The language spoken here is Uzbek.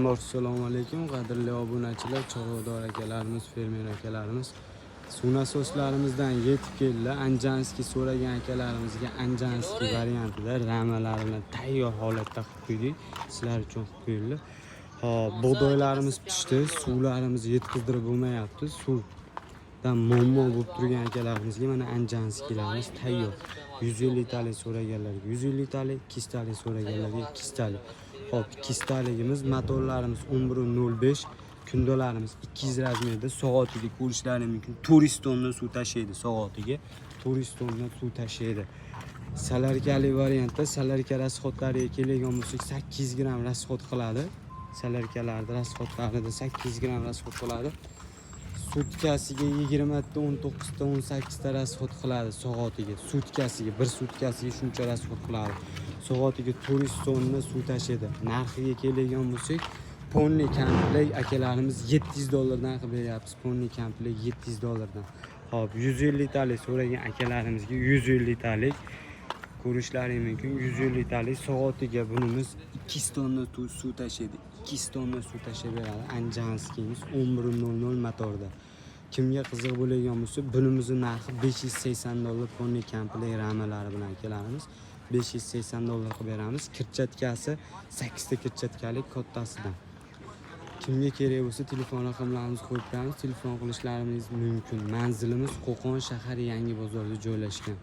Avvalambor assalomu alaykum qadrli obunachilar, chorvador akalarimiz, fermer akalarimiz. Suv nasoslarimizdan yetib keldi. Anjanskiy so'ragan akalarimizga Anjanskiy variantida ramalarini tayyor holatda qilib qo'ydik. Sizlar uchun qilib qo'yildi. Hop, bug'doylarimiz pishdi, suvlarimiz yetkazdirib bo'lmayapti. Suvdan muammo bo'lib turgan akalarimizga mana Anjanskiylarimiz tayyor. 150 talik so'raganlarga 150 talik, 200 talik so'raganlarga 200 talik. Hop, 200 taligimiz, motorlarimiz 11.05, kundolarimiz 200 razmerda, soatiga ko'rishlaringiz mumkin. 400 tonna suv tashlaydi soatiga. 400 tonna suv tashlaydi. Salarkali variantda salarka rasxodlariga keladigan bo'lsak 8 gram rasxod qiladi. Salarkalarda rasxodlarida 8 gram rasxod qiladi. Sutkasiga 20 ta, 19 ta, 18 ta rasxod qiladi soatiga. Sutkasiga, bir sutkasiga shuncha rasxod qiladi. Soatiga 400 tonna suv tashlaydi. Narxiga keladigan bo'lsak, ponni komplekt akalarimiz $700 qilib beryapmiz. Ponni komplekt $700. Hop, 150 talik so'ragan akalarimizga 150 talik ko'rishlaringiz mumkin. 150 talik soatiga bunimiz 200 tonna suv tashlaydi. 200 tonna suv tashlab beradi. Anjanskiyimiz 11.00 motorda. Kimga qiziq bo'ladigan bo'lsa, bunimizning narxi $580 ponni komplekt ramalari bilan akalarimiz $580 qilib beramiz. Kirchatkasi 8 ta kirchatkalik kattasidan. Kimga kerak bo'lsa telefon raqamlarimizni qo'yib beramiz, telefon qilishlaringiz mumkin. Manzilimiz Qo'qon shahar Yangi bozorda joylashgan.